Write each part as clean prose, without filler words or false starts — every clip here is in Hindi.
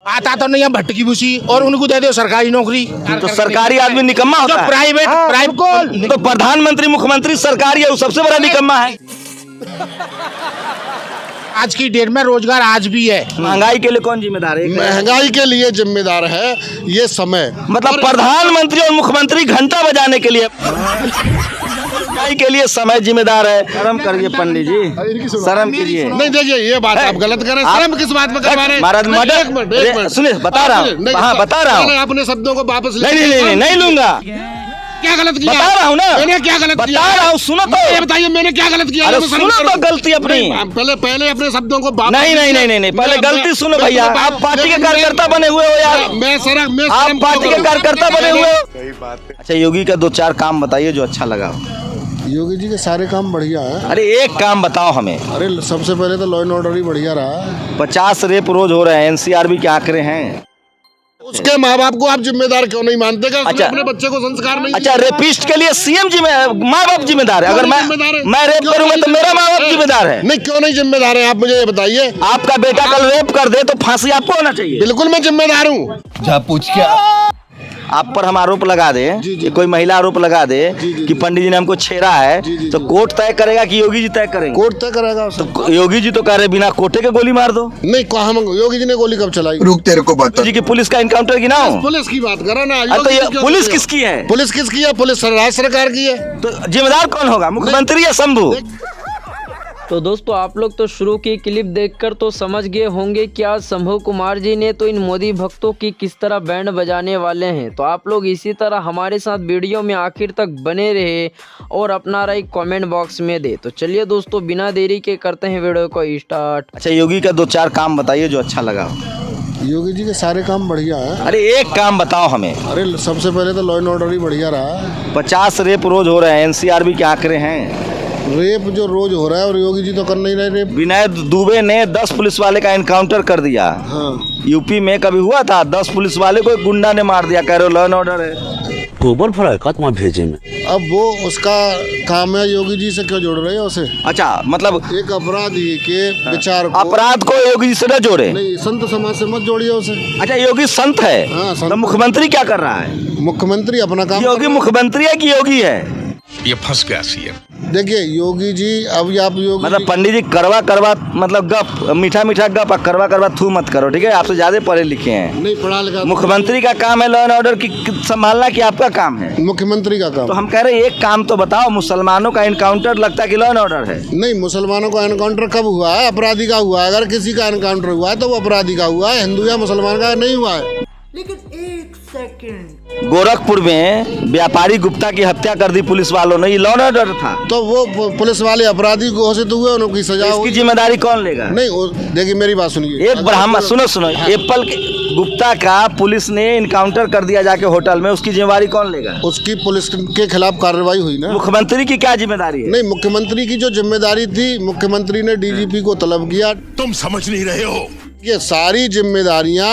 आता तो नहीं है भट्टी भूसी और उनको दे दो सरकारी नौकरी। तो सरकारी आदमी निकम्मा होता है। प्राइवेट तो प्रधानमंत्री मुख्यमंत्री सरकारी है, वो सबसे बड़ा निकम्मा है। आज की डेट में रोजगार आज भी है। महंगाई के लिए कौन जिम्मेदार है? महंगाई के लिए जिम्मेदार है ये समय। मतलब प्रधानमंत्री और मुख्यमंत्री घंटा बजाने के लिए, महंगाई के लिए समय जिम्मेदार है। शर्म करिए पंडित जी, शर्म कीजिए। नहीं देखिए ये बात आप गलत कर रहे हैं। शर्म किस बात में करवा रहे हैं? महाराज मर्डर सुनिए, बता रहा हूँ, हाँ बता रहा हूँ। अपने शब्दों को वापस नहीं लूंगा। क्या गलत किया? बता रहा हूँ ना, मैंने क्या गलत किया? बता रहा हूँ, सुनो तो। ये बताइए मैंने क्या गलत किया? अरे सुनो तो गलती अपनी। पहले अपने शब्दों को नहीं, पहले गलती सुनो भैया। आप पार्टी के कार्यकर्ता बने हुए हो यार। आप पार्टी के कार्यकर्ता बने हुए हो। अच्छा, योगी का 2-4 काम बताइए जो अच्छा लगा। योगी जी के सारे काम बढ़िया है। अरे एक काम बताओ हमें। अरे सबसे पहले तो लॉ एंड ऑर्डर ही बढ़िया रहा। 50 रेप रोज हो रहे हैं, एनसीआरबी के आंकड़े हैं। उसके माँ बाप को आप जिम्मेदार क्यों नहीं मानते? अच्छा, अपने बच्चे को संस्कार नहीं। अच्छा, रेपिस्ट के लिए सीएम माँ बाप जिम्मेदार है? अगर मैं रेप करूंगा तो मेरा माँ बाप जिम्मेदार है? नहीं, क्यों नहीं जिम्मेदार है? आप मुझे ये बताइए। आपका बेटा कल रेप कर दे तो फांसी आपको होना चाहिए। बिल्कुल मैं जिम्मेदार हूँ। जा पूछ क्या आप पर हम आरोप लगा दे कि कोई महिला आरोप लगा दे कि पंडित जी ने हमको छेड़ा है, तो कोर्ट तय करेगा कि योगी जी तय करेंगे? कोर्ट तय करेगा। तो योगी जी तो कह रहे बिना कोटे के गोली मार दो। नहीं, हम योगी जी ने गोली कब चलाई? रुक, तेरे को बता जी की पुलिस का इनकाउंटर गिनाओ। पुलिस की बात करो ना। तो ये पुलिस किसकी है? पुलिस किसकी है? पुलिस राज्य सरकार की है। तो जिम्मेदार कौन होगा, मुख्यमंत्री या शंभू? तो दोस्तों आप लोग तो शुरू की क्लिप देखकर तो समझ गए होंगे कि आज शंभू कुमार जी ने तो इन मोदी भक्तों की किस तरह बैंड बजाने वाले हैं। तो आप लोग इसी तरह हमारे साथ वीडियो में आखिर तक बने रहे और अपना राय कमेंट बॉक्स में दे। तो चलिए दोस्तों बिना देरी के करते हैं वीडियो को स्टार्ट। अच्छा, योगी का 2-4 काम बताइए जो अच्छा लगा। योगी जी के सारे काम बढ़िया है। अरे एक काम बताओ हमें। अरे सबसे पहले तो लॉ एंड ऑर्डर ही बढ़िया रहा। 50 रेप रोज हो रहे हैं, एनसीआरबी के आंकड़े हैं। रेप जो रोज हो रहा है और योगी जी तो कर नहीं रहे रेप। विनय दुबे ने 10 पुलिस वाले का एनकाउंटर कर दिया। हाँ। यूपी में कभी हुआ था? 10 पुलिस वाले को एक गुंडा ने मार दिया, कह रहे लॉ एंड ऑर्डर है। गोबर फड़ा का तुम्हारे भेजे में। अब वो उसका काम है, योगी जी से क्यों जोड़ रहे हो उसे? अच्छा, मतलब एक अपराधी के विचार को, अपराध को योगी जी से न जोड़े। नहीं, संत समाज से मत जोड़िए उसे। अच्छा, योगी संत है? हाँ, संत। तो मुख्यमंत्री क्या कर रहा है? मुख्यमंत्री अपना काम। योगी मुख्यमंत्री है कि योगी है? ये फंस गया सीएम। देखिए योगी जी, अब आप योगी मतलब पंडित जी करवा मतलब गप, मीठा गप, करवा थू मत करो, ठीक है? आपसे ज्यादा पढ़े लिखे हैं। नहीं, पढ़ा लिखा। मुख्यमंत्री का काम है लॉ एंड ऑर्डर की संभालना, कि आपका काम है? मुख्यमंत्री का काम। तो हम कह रहे हैं एक काम तो बताओ। मुसलमानों का एनकाउंटर लगता है कि लॉ एंड ऑर्डर है? नहीं, मुसलमानों का एनकाउंटर कब हुआ है? अपराधी का हुआ है। अगर किसी का एनकाउंटर हुआ है तो वो अपराधी का हुआ है, हिंदू या मुसलमान का नहीं हुआ है। लेकिन एक सेकंड, गोरखपुर में व्यापारी गुप्ता की हत्या कर दी पुलिस वालों ने, ये लॉ एंड ऑर्डर था? तो वो पुलिस वाले अपराधी घोषित हुए, उनकी सजा इसकी हुई। जिम्मेदारी कौन लेगा? नहीं, देखिए मेरी बात सुनिए। एक ब्राह्मण सुनो एप्पल गुप्ता का पुलिस ने इनकाउंटर कर दिया जाके होटल में, उसकी जिम्मेदारी कौन लेगा? उसकी पुलिस के खिलाफ कार्रवाई हुई ना। मुख्यमंत्री की क्या जिम्मेदारी है? नहीं, मुख्यमंत्री की जो जिम्मेदारी थी, मुख्यमंत्री ने डीजीपी को तलब किया। तुम समझ नहीं रहे हो। ये सारी जिम्मेदारियां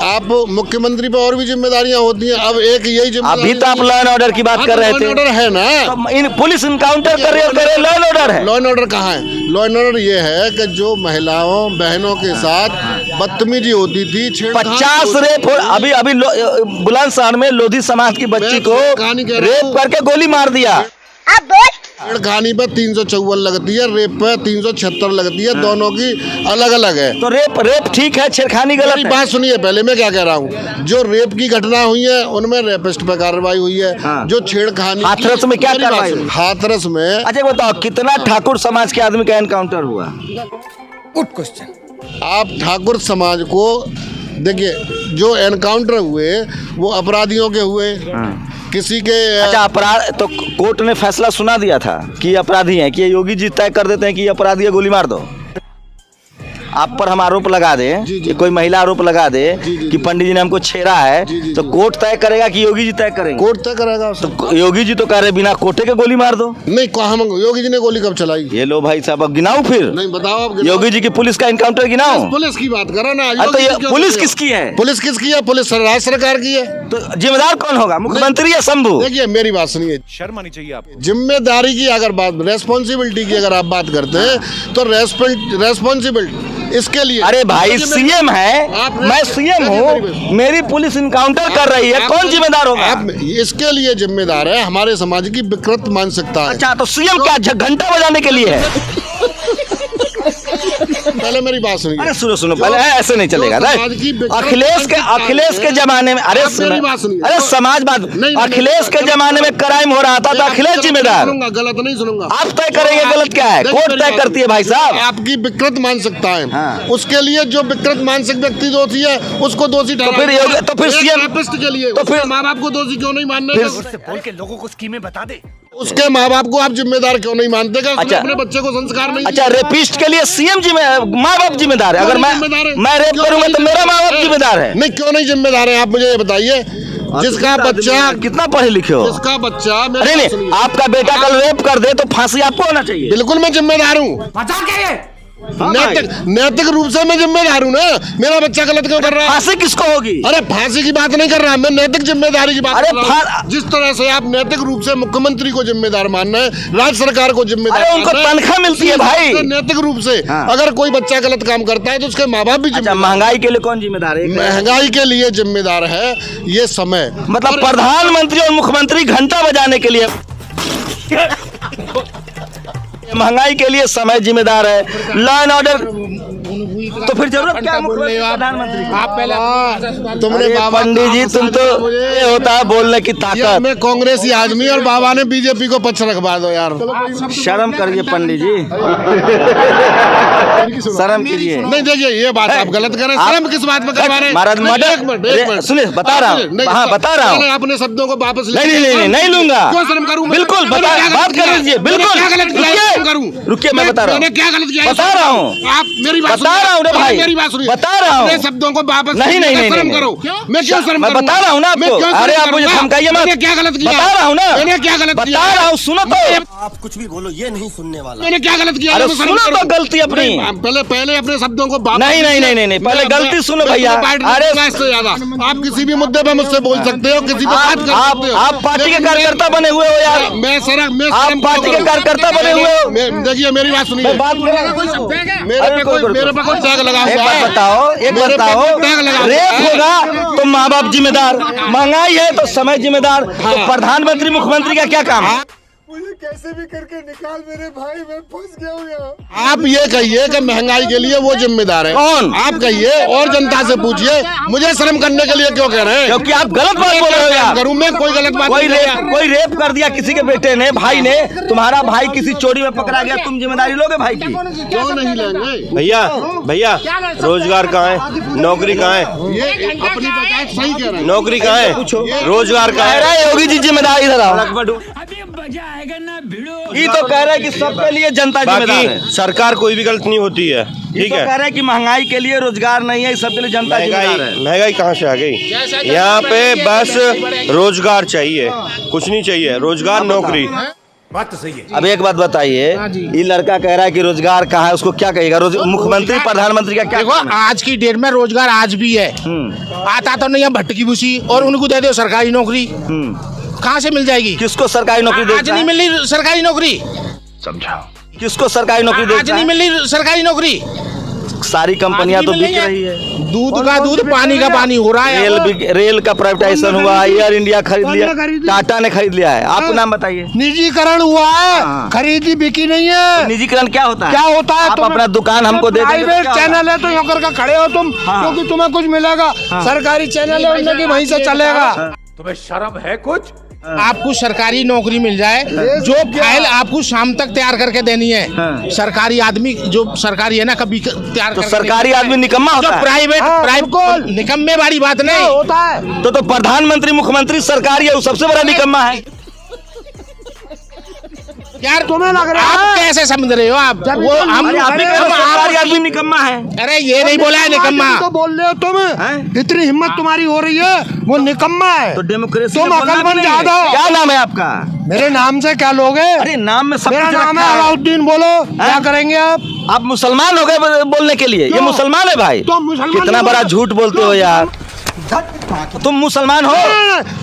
आप मुख्यमंत्री पे और भी जिम्मेदारियां होती हैं। अब एक यही जिम्मेदारी, अभी तो आप लॉ एंड ऑर्डर की बात कर रहे थे। लॉ एंड ऑर्डर है ना। तो इन पुलिस इनकाउंटर कर रहे हो, लॉ एंड ऑर्डर है? लॉ एंड ऑर्डर कहाँ है? लॉ एंड ऑर्डर ये है कि जो महिलाओं बहनों के साथ बदतमीजी होती थी, 50 रेप अभी बुलंदशहर में लोधी समाज की बच्ची को रेप करके गोली मार दिया। छेड़खानी पे 354 लगती है, रेप पे 376 लगती है। दोनों की अलग अलग है। तो रेप ठीक है, छेड़खानी गलत है? बात सुनिए पहले, मैं क्या कह रहा हूँ। जो रेप की घटना हुई है उनमें रेपिस्ट पे कार्रवाई हुई है। हाँ। जो छेड़खानी, हाथरस में क्या कार्रवाई हुई? हाथरस में। अच्छा बताओ, कितना ठाकुर समाज के आदमी का एनकाउंटर हुआ? Good question. आप ठाकुर समाज को देखिए, जो एनकाउंटर हुए वो अपराधियों के हुए। किसी के अच्छा, अपराध तो कोर्ट ने फैसला सुना दिया था कि अपराधी हैं, कि योगी जी तय कर देते हैं कि अपराधी है, गोली मार दो। आप पर हम आरोप लगा दे कि कोई महिला आरोप लगा दे कि पंडित जी ने हमको छेड़ा है, तो कोर्ट तय करेगा कि योगी जी तय करेंगे? कोर्ट तय करेगा। तो योगी जी तो कह रहे बिना कोटे के गोली मार दो। नहीं, हम योगी जी ने गोली कब चलाई? ये लो भाई साहब, अब गिनाओ फिर। नहीं, बताओ आप। योगी जी की पुलिस का एनकाउंटर गिनाओ। पुलिस की बात करो ना। तो ये पुलिस किसकी है? पुलिस किसकी है? पुलिस राज्य सरकार की है। तो जिम्मेदार कौन होगा, मुख्यमंत्री या शंभू? देखिए मेरी बात सुनिए, शर्म आनी चाहिए आपको। जिम्मेदारी की अगर बात, रेस्पॉन्सिबिलिटी की अगर आप बात करते हैं तो रेस्पॉन्सिबिलिटी इसके लिए अरे भाई सीएम है, आप- मैं सीएम हूँ, मेरी पुलिस इनकाउंटर कर रही है, कौन जिम्मेदार होगा? आप इसके लिए जिम्मेदार है हमारे समाज की विकृत मानसिकता है। अच्छा, तो सीएम क्या घंटा बजाने के लिए है? पहले मेरी बात सुनिए। अरे सुनो सुनो, पहले ऐसे नहीं चलेगा जो ना। समाज की विकृत अखिलेश के जमाने में, अरे आप मेरी बात सुनिए। अरे समाजवाद, अखिलेश के जमाने में क्राइम हो रहा था तो अखिलेश जिम्मेदार। गलत नहीं सुनूंगा। आप तय करेंगे गलत क्या है, कोर्ट तय करती है भाई साहब। आपकी विकृत मानसिकता है, हाँ। उसके लिए जो विकृत मानसिक व्यक्ति दोषी है उसको दोषी ठहरा। तो फिर सीएम के लिए तो फिर माँ बाप को दोषी क्यों नहीं मानने? बोल के लोगों को स्कीमें बता दे। उसके माँ बाप को आप जिम्मेदार क्यों नहीं मानते? उसने अच्छा। अपने बच्चे को संस्कार नहीं अच्छा, रेपिस्ट के लिए सीएम माँ बाप जिम्मेदार है। अगर जिम्मेदार है? मैं रेप क्यों करूंगा नहीं तो मेरा माँ बाप जिम्मेदार है? जिम्मेदार है। नहीं, क्यों नहीं जिम्मेदार है? आप मुझे ये बताइए, जिसका बच्चा कितना पढ़े लिखे हो? जिसका बच्चा मेरी अरे बात नहीं, सुनिए। आपका बेटा कल रेप कर दे तो फांसी आपको होना चाहिए। बिल्कुल मैं जिम्मेदार हूँ, नैतिक रूप से मैं जिम्मेदार हूँ ना। मेरा बच्चा गलत क्यों कर रहा है? फांसी किसको होगी? अरे फांसी की बात नहीं कर रहा, मैं नैतिक जिम्मेदारी की बात अरे कर रहा हूँ। जिस तरह से आप नैतिक रूप से मुख्यमंत्री को जिम्मेदार मानना है, राज्य सरकार को जिम्मेदार अरे उनको मानना है, तनख्वाह मिलती है उसी भाई। हिसाब से नैतिक रूप से हाँ। अगर कोई बच्चा गलत काम करता है तो उसके माँ बाप भी अच्छा, जिम्मेदार। महंगाई के लिए कौन जिम्मेदार है? महंगाई के लिए जिम्मेदार है ये समय। मतलब और- प्रधानमंत्री और मुख्यमंत्री घंटा बजाने के लिए, महंगाई के लिए समय जिम्मेदार है, लॉ एंड ऑर्डर। तो फिर जरूरत क्या है मुख्यमंत्री प्रधानमंत्री की? आप पहले तुमने अरे बाबा पंडित जी, तुम तो ये होता है बोलने की यार, ताकत। मैं कांग्रेसी आदमी और बाबा ने बीजेपी को पक्ष रखवा दो यार। शर्म करिए पंडित जी, शर्म कीजिए। नहीं देखिए, ये बात आप गलत कर रहे हैं। शर्म किस बात में करवा रहे हैं? महाराज नहीं, मर्डर- एक मिनट, एक मिनट। सुनिए, बता रहा हूँ। नहीं, हाँ, बता रहा हूँ। पहले अपने शब्दों को वापस ले। नहीं लूंगा। क्यों शर्म करूं? बिल्कुल मैंने क्या गलत बात किया? कर लीजिए, मैंने बिल्कुल। क्या गलत किया? शर्म करूं? रुकिए, मैं बता रहा हूँ। मैंने क्या गलत किया? बता रहा हूँ। आप मेरी बात बता रहा हूँ ना भाई, मेरी बात सुनिए। बता रहा हूँ। अपने शब्दों को वापस नहीं शर्म करो। मैं क्यों शर्म मैं बता रहा हूँ ना आपको। अरे आप मुझे धमकाइए मत। मैंने क्या गलत किया? बता रहा हूँ ना, मैंने क्या गलत किया? बता रहा हूँ, सुनो तो। आप कुछ भी बोलो, ये नहीं सुनने वाला। मैंने क्या गलत किया? अरे मैं शर्म सुनो करूं? तो गलती अपनी। पहले अपने शब्दों को वापस नहीं, पहले गलती सुनो भैया। अरे इससे ज्यादा आप किसी भी मुद्दे पे मुझसे बोल सकते हो, किसी पे बात कर सकते हो। आप पार्टी के लेकिन कार्यकर्ता बने हुए हो यार। मैं आप पार्टी के कार्यकर्ता बने हुए हो। देखिए मेरी बात सुनिए। मैं बात कर रहा हूँ। मेरे पे कोई टैग लगा एक हुआ बात है। बताओ, एक मेरे पे बताओ, कोई टैग लगा हुआ रेप है। होगा तो माँ बाप जिम्मेदार, महंगाई है तो समय जिम्मेदार, तो प्रधानमंत्री मुख्यमंत्री का क्या काम है? मुझे कैसे भी करके निकाल मेरे भाई, मैं फंस गया हूँ यहाँ। आप ये कहिए कि महंगाई के लिए वो जिम्मेदार है। कौन? आप कहिए और जनता से पूछिए, मुझे शर्म करने के लिए क्यों कह रहे हैं? क्योंकि आप गलत बात बोल रहे हो यार। करूं मैं कोई गलत बात कोई नहीं कर रहा। कोई रेप कर दिया किसी के बेटे ने, भाई ने, तुम्हारा भाई किसी चोरी में पकड़ा गया, तुम जिम्मेदारी लोगे भाई की? क्यों नहीं लेंगे? भैया रोजगार कहाँ है, नौकरी कहाँ है, ये अपनी पंचायत सही कह रहे हैं। नौकरी कहाँ है, रोजगार कहाँ कह है? रहा है योगी जी जिम्मेदारी इधर आओ। ये तो कह रहे हैं कि सबके लिए जनता जिम्मेदार है। बाकी सरकार कोई भी गलत नहीं होती है, ये ठीक तो है। कह रहे हैं कि महंगाई के लिए रोजगार नहीं है, सबके लिए जनता जिम्मेदार है। महंगाई कहाँ से आ गई? यहाँ पे बस रोजगार चाहिए, कुछ नहीं चाहिए, रोजगार नौकरी। बात तो सही है। अब एक बात बताइए, ये लड़का कह रहा है कि रोजगार कहाँ है, उसको क्या कहेगा? मुख्यमंत्री प्रधानमंत्री का क्या देखो, काम है? आज की डेट में रोजगार आज भी है। आता तो नहीं है भट्टी भूसी, और उनको दे दो सरकारी नौकरी, कहाँ से मिल जाएगी? किसको सरकारी नौकरी आज देता नहीं है? मिल रही सरकारी नौकरी। किसको सरकारी नौकरी आज देता नहीं है? मिल रही सरकारी नौकरी। सारी कंपनियां तो आज भी बिक मिल रही है। दूध का दूध, पानी का पानी हो रहा है। रेल का प्राइवेटाइजेशन हुआ, एयर इंडिया खरीद लिया, टाटा ने खरीद लिया है। आपको नाम बताइए। निजीकरण हुआ है, हाँ। खरीदी बिकी नहीं है। निजीकरण क्या होता है? क्या होता है? आप तुम्हें- अपना दुकान हमको दे देंगे तो प्राइवेट क्या होगा? चैनल है तो यहाँ करके खड़े हो तुम, हाँ। क्योंकि तुम्हें कुछ मिलेगा। सरकारी चैनल है उनकी वहीं से चलेगा। तुम्हें शर्म है कुछ? आपको सरकारी नौकरी मिल जाए, जो फाइल आपको शाम तक तैयार करके देनी है। सरकारी आदमी जो सरकारी है ना, कभी तैयार तो करके सरकारी नहीं आदमी निकम्मा जो होता है। प्राइवेट निकम्मे वाली बात नहीं होता है तो प्रधानमंत्री मुख्यमंत्री सरकारी है, वो सबसे बड़ा निकम्मा है। यार। तुम्हें लग रहा आप है? कैसे समझ रहे हो? आप वो हम अरे आप भी कह रहे हो सरकारी आदमी निकम्मा है। अरे ये नहीं बोला है निकम्मा। तो बोल रहे हो तुम, इतनी हिम्मत तुम्हारी हो रही है, वो निकम्मा है। तो डेमोक्रेसी तुम में बोलना अकलमंद भी नहीं है। ज्यादा हो। क्या नाम है आपका? मेरे नाम से क्या लोगे? अरे नाम में सब मेरा कुछ नाम रखा है है। अलाउद्दीन। बोलो क्या करेंगे आप? आप मुसलमान हो गए बोलने के लिए? ये क्यों? मुसलमान है भाई। तो मुसलमान कितना नहीं बड़ा बोलो। झूठ बोलते हो यार। तुम मुसलमान हो?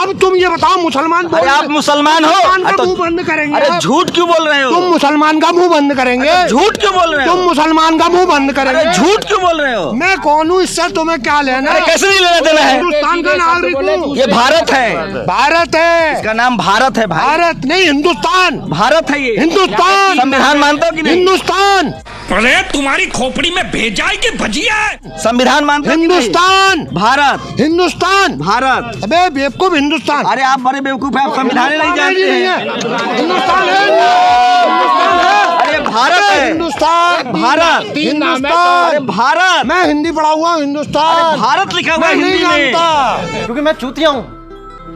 अब तुम ये बताओ मुसलमान अरे आप मुसलमान हो? मुसलमान का तो- मुंह बंद करेंगे अरे आप? झूठ क्यों बोल रहे तुम हो? मुसलमान का मुंह बंद करेंगे? झूठ क्यों बोल रहे तुम हो? मुसलमान का मुंह बंद अरे करेंगे? झूठ क्यों बोल रहे हो? मैं कौन हूँ, इससे तुम्हें क्या लेना? अरे कैसे नहीं लेना देना है? हिंदुस्तान का नागरिक हूँ। ये भारत है, भारत है। इसका नाम भारत है भाई। भारत नहीं, हिंदुस्तान। भारत है ये। हिंदुस्तान। संविधान मानते हो कि नहीं? हिंदुस्तान। अरे तुम्हारी खोपड़ी में भेजा है कि भजिया है? संविधान मानते हो कि नहीं? हिंदुस्तान। भारत, हिंदुस्तान। भारत। अबे बेवकूफ, हिंदुस्तान। अरे आप बड़े बेवकूफ हैं, आप संविधान ही नहीं जानते हैं। हिंदुस्तान है। हिंदुस्तान है। अरे भारत है, हिंदुस्तान। भारत, हिंदुस्तान। अरे भारत, मैं हिंदी पढ़ा हुआ हूँ, हिंदुस्तान। भारत लिखा हुआ मैं है नहीं हिंदी में। जानता। क्योंकि मैं चूतिया हूँ,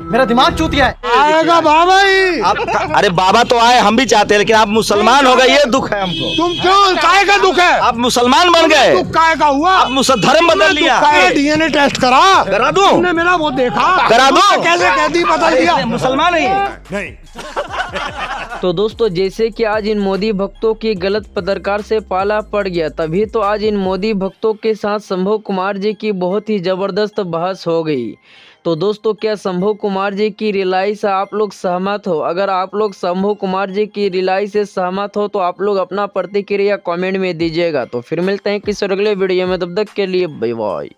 मेरा दिमाग चूतिया है। आएगा बाबा ही। आप अरे बाबा तो आए, हम भी चाहते हैं, लेकिन आप मुसलमान हो गए, ये दुख है हमको। तुम क्यों, काय का दुख है? आप मुसलमान बन गए, दुख काय का हुआ? आप मुसलमान धर्म बदल लिया। डीएनए टेस्ट करा दूं? तुमने मेरा वो देखा? करा दूं? तुमने कैसे कहती बदल दिया? मुसलमान है। नहीं। तो दोस्तों जैसे कि आज इन मोदी भक्तों की गलत पत्रकार से पाला पड़ गया, तभी तो आज इन मोदी भक्तों के साथ संभव कुमार जी की बहुत ही ज़बरदस्त बहस हो गई। तो दोस्तों क्या संभव कुमार जी की रिलाई से आप लोग सहमत हो? अगर आप लोग संभव कुमार जी की रिलाई से सहमत हो तो आप लोग अपना प्रतिक्रिया कमेंट में दीजिएगा। तो फिर मिलते हैं किसी अगले वीडियो में, तब तक के लिए बाय बाय।